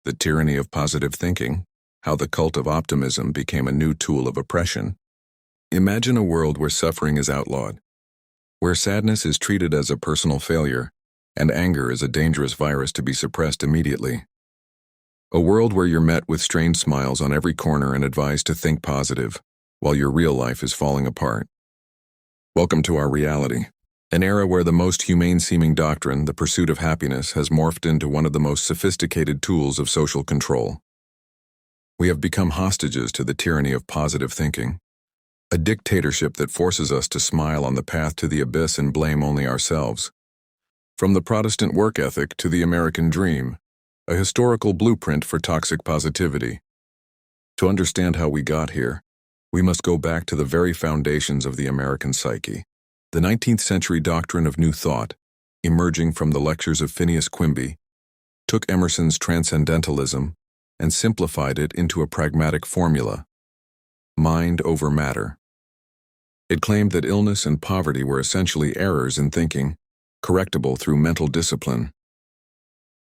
The Tyranny of Positive Thinking, How the Cult of Optimism Became a New Tool of Oppression. Imagine a world where suffering is outlawed, where sadness is treated as a personal failure, and anger is a dangerous virus to be suppressed immediately. A world where you're met with strained smiles on every corner and advised to think positive, while your real life is falling apart. Welcome to our reality, an era where the most humane-seeming doctrine, the pursuit of happiness, has morphed into one of the most sophisticated tools of social control. We have become hostages to the tyranny of positive thinking, a dictatorship that forces us to smile on the path to the abyss and blame only ourselves. From the Protestant work ethic to the American dream, a historical blueprint for toxic positivity. To understand how we got here, we must go back to the very foundations of the American psyche. The 19th century doctrine of New Thought, emerging from the lectures of Phineas Quimby, took Emerson's transcendentalism and simplified it into a pragmatic formula: mind over matter. It claimed that illness and poverty were essentially errors in thinking, correctable through mental discipline.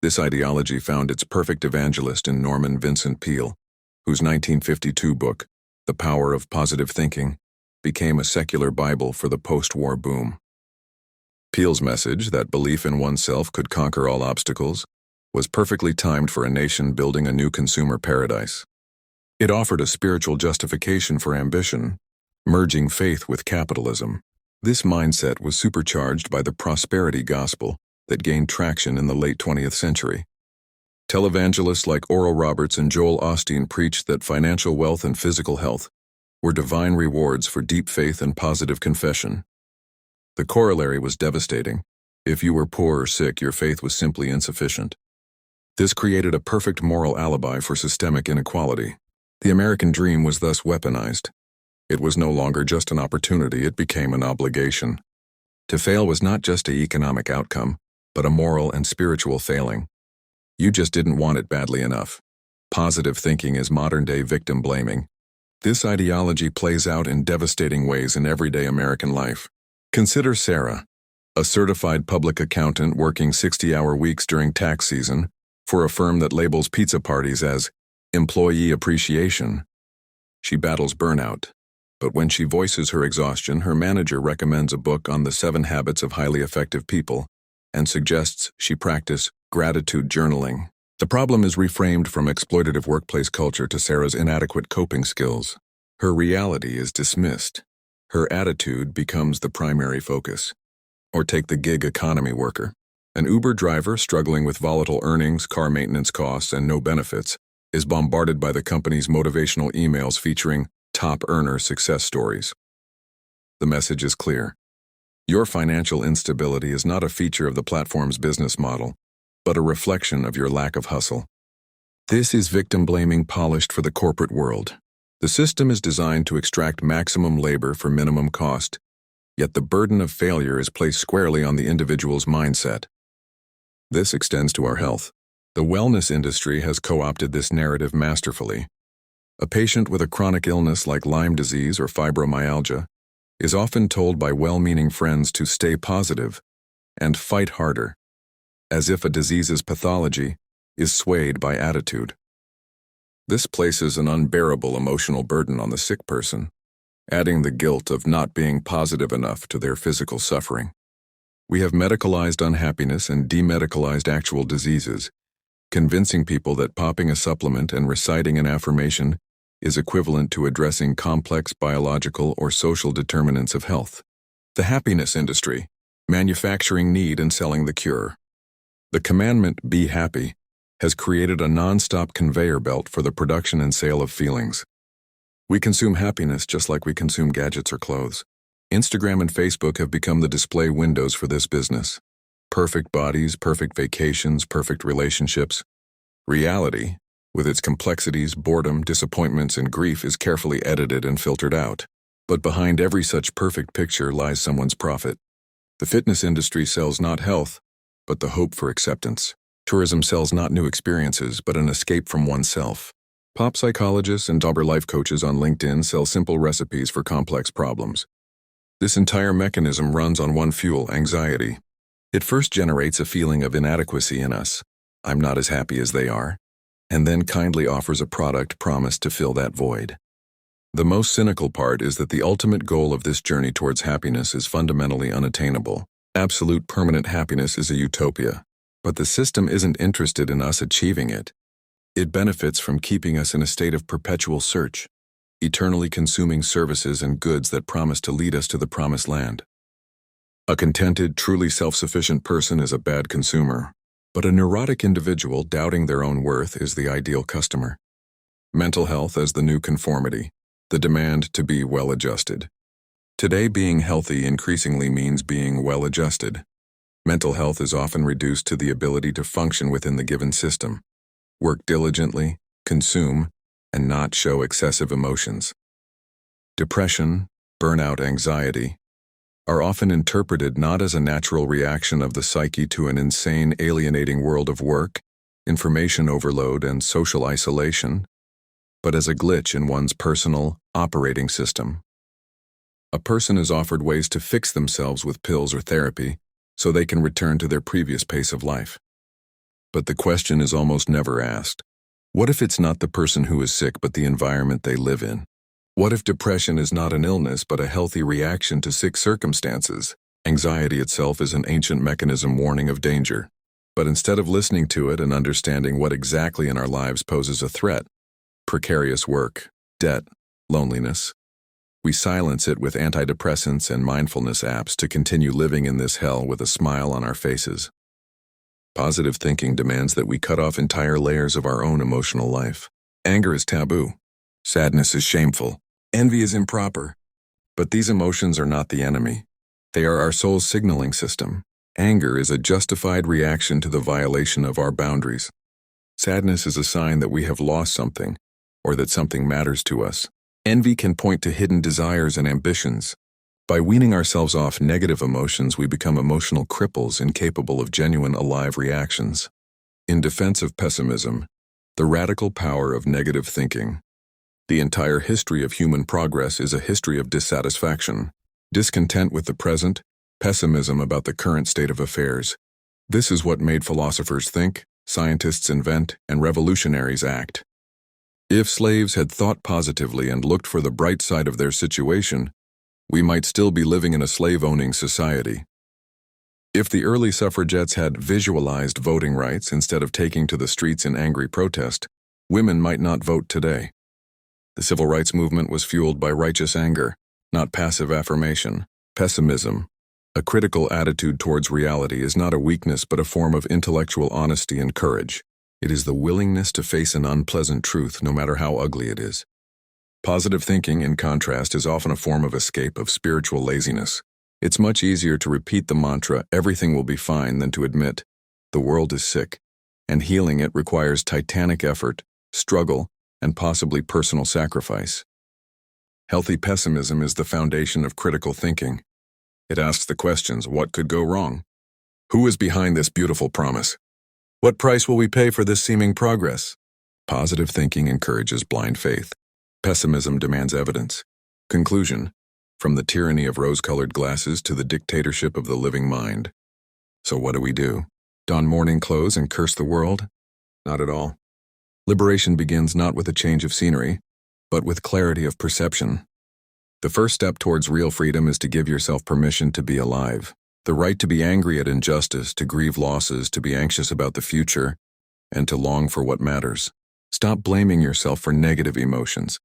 This ideology found its perfect evangelist in Norman Vincent Peale, whose 1952 book, The Power of Positive Thinking, became a secular Bible for the post-war boom. Peale's message that belief in oneself could conquer all obstacles was perfectly timed for a nation building a new consumer paradise. It offered a spiritual justification for ambition, merging faith with capitalism. This mindset was supercharged by the prosperity gospel that gained traction in the late 20th century. Televangelists like Oral Roberts and Joel Osteen preached that financial wealth and physical health were divine rewards for deep faith and positive confession. The corollary was devastating. If you were poor or sick, your faith was simply insufficient. This created a perfect moral alibi for systemic inequality. The American dream was thus weaponized. It was no longer just an opportunity, it became an obligation. To fail was not just an economic outcome, but a moral and spiritual failing. You just didn't want it badly enough. Positive thinking is modern-day victim blaming. This ideology plays out in devastating ways in everyday American life. Consider Sarah, a certified public accountant working 60-hour weeks during tax season for a firm that labels pizza parties as employee appreciation. She battles burnout, but when she voices her exhaustion, her manager recommends a book on the 7 habits of highly effective people and suggests she practice gratitude journaling. The problem is reframed from exploitative workplace culture to Sarah's inadequate coping skills. Her reality is dismissed. Her attitude becomes the primary focus. Or take the gig economy worker. An Uber driver struggling with volatile earnings, car maintenance costs, and no benefits is bombarded by the company's motivational emails featuring top earner success stories. The message is clear. Your financial instability is not a feature of the platform's business model, but a reflection of your lack of hustle. This is victim blaming polished for the corporate world. The system is designed to extract maximum labor for minimum cost, yet the burden of failure is placed squarely on the individual's mindset. This extends to our health. The wellness industry has co-opted this narrative masterfully. A patient with a chronic illness like Lyme disease or fibromyalgia is often told by well-meaning friends to stay positive and fight harder, as if a disease's pathology is swayed by attitude. This places an unbearable emotional burden on the sick person, adding the guilt of not being positive enough to their physical suffering. We have medicalized unhappiness and demedicalized actual diseases, convincing people that popping a supplement and reciting an affirmation is equivalent to addressing complex biological or social determinants of health. The happiness industry, manufacturing need and selling the cure. The commandment, "Be happy," has created a non-stop conveyor belt for the production and sale of feelings. We consume happiness just like we consume gadgets or clothes. Instagram and Facebook have become the display windows for this business. Perfect bodies, perfect vacations, perfect relationships. Reality, with its complexities, boredom, disappointments, and grief, is carefully edited and filtered out. But behind every such perfect picture lies someone's profit. The fitness industry sells not health, but the hope for acceptance. Tourism sells not new experiences, but an escape from oneself. Pop psychologists and Dauber life coaches on LinkedIn sell simple recipes for complex problems. This entire mechanism runs on one fuel: anxiety. It first generates a feeling of inadequacy in us. I'm not as happy as they are. and then kindly offers a product promised to fill that void. The most cynical part is that the ultimate goal of this journey towards happiness is fundamentally unattainable. Absolute permanent happiness is a utopia, but the system isn't interested in us achieving it. It benefits from keeping us in a state of perpetual search, eternally consuming services and goods that promise to lead us to the promised land. A contented, truly self-sufficient person is a bad consumer, but a neurotic individual doubting their own worth is the ideal customer. Mental health as the new conformity, the demand to be well-adjusted. Today, being healthy increasingly means being well-adjusted. Mental health is often reduced to the ability to function within the given system, work diligently, consume, and not show excessive emotions. Depression, burnout, anxiety are often interpreted not as a natural reaction of the psyche to an insane, alienating world of work, information overload, and social isolation, but as a glitch in one's personal, operating system. A person is offered ways to fix themselves with pills or therapy so they can return to their previous pace of life. But the question is almost never asked. What if it's not the person who is sick but the environment they live in? What if depression is not an illness but a healthy reaction to sick circumstances? Anxiety itself is an ancient mechanism warning of danger. But instead of listening to it and understanding what exactly in our lives poses a threat, precarious work, debt, loneliness, we silence it with antidepressants and mindfulness apps to continue living in this hell with a smile on our faces. Positive thinking demands that we cut off entire layers of our own emotional life. Anger is taboo. Sadness is shameful. Envy is improper. But these emotions are not the enemy. They are our soul's signaling system. Anger is a justified reaction to the violation of our boundaries. Sadness is a sign that we have lost something, or that something matters to us. Envy can point to hidden desires and ambitions. By weaning ourselves off negative emotions, we become emotional cripples incapable of genuine, alive reactions. In defense of pessimism, the radical power of negative thinking. The entire history of human progress is a history of dissatisfaction, discontent with the present, pessimism about the current state of affairs. This is what made philosophers think, scientists invent, and revolutionaries act. If slaves had thought positively and looked for the bright side of their situation, we might still be living in a slave-owning society. If the early suffragettes had visualized voting rights instead of taking to the streets in angry protest, women might not vote today. The civil rights movement was fueled by righteous anger, not passive affirmation. Pessimism, a critical attitude towards reality, is not a weakness but a form of intellectual honesty and courage. It is the willingness to face an unpleasant truth, no matter how ugly it is. Positive thinking, in contrast, is often a form of escape, of spiritual laziness. It's much easier to repeat the mantra, "everything will be fine," than to admit, "the world is sick," and healing it requires titanic effort, struggle, and possibly personal sacrifice. Healthy pessimism is the foundation of critical thinking. It asks the questions, what could go wrong? Who is behind this beautiful promise? What price will we pay for this seeming progress? Positive thinking encourages blind faith. Pessimism demands evidence. Conclusion: from the tyranny of rose-colored glasses to the dictatorship of the living mind. So what do? Don mourning clothes and curse the world? Not at all. Liberation begins not with a change of scenery, but with clarity of perception. The first step towards real freedom is to give yourself permission to be alive. The right to be angry at injustice, to grieve losses, to be anxious about the future, and to long for what matters. Stop blaming yourself for negative emotions.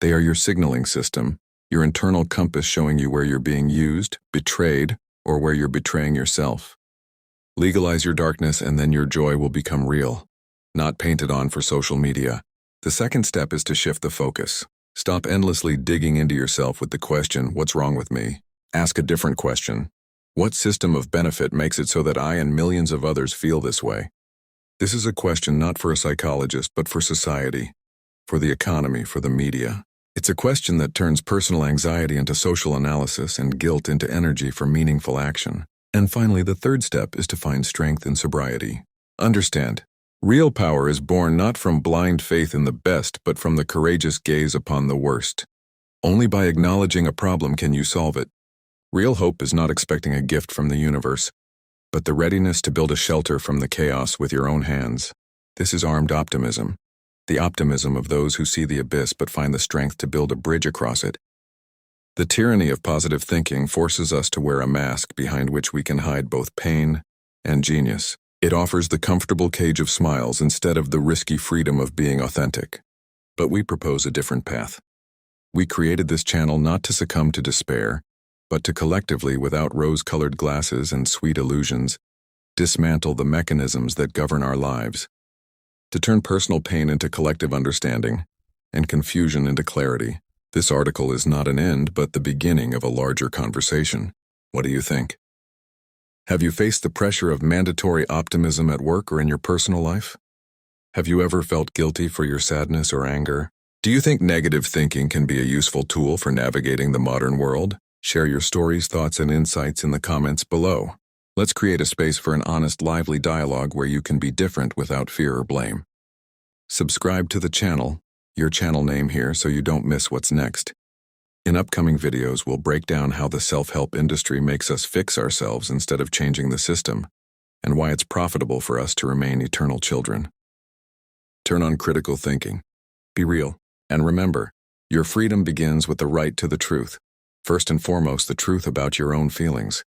They are your signaling system, your internal compass showing you where you're being used, betrayed, or where you're betraying yourself. Legalize your darkness and then your joy will become real, not painted on for social media. The second step is to shift the focus. Stop endlessly digging into yourself with the question, "What's wrong with me?" Ask a different question. What system of benefit makes it so that I and millions of others feel this way? This is a question not for a psychologist, but for society, for the economy, for the media. It's a question that turns personal anxiety into social analysis and guilt into energy for meaningful action. And finally, the third step is to find strength in sobriety. Understand, real power is born not from blind faith in the best, but from the courageous gaze upon the worst. Only by acknowledging a problem can you solve it. Real hope is not expecting a gift from the universe, but the readiness to build a shelter from the chaos with your own hands. This is armed optimism. the optimism of those who see the abyss but find the strength to build a bridge across it. The tyranny of positive thinking forces us to wear a mask behind which we can hide both pain and genius. It offers the comfortable cage of smiles instead of the risky freedom of being authentic. But we propose a different path. We created this channel not to succumb to despair, but to collectively, without rose-colored glasses and sweet illusions, dismantle the mechanisms that govern our lives, to turn personal pain into collective understanding and confusion into clarity. This article is not an end, but the beginning of a larger conversation. What do you think? Have you faced the pressure of mandatory optimism at work or in your personal life? Have you ever felt guilty for your sadness or anger? Do you think negative thinking can be a useful tool for navigating the modern world? Share your stories, thoughts, and insights in the comments below. Let's create a space for an honest, lively dialogue where you can be different without fear or blame. Subscribe to the channel, your channel name here, so you don't miss what's next. In upcoming videos, we'll break down how the self-help industry makes us fix ourselves instead of changing the system, and why it's profitable for us to remain eternal children. Turn on critical thinking. Be real. And remember, your freedom begins with the right to the truth. First and foremost, the truth about your own feelings.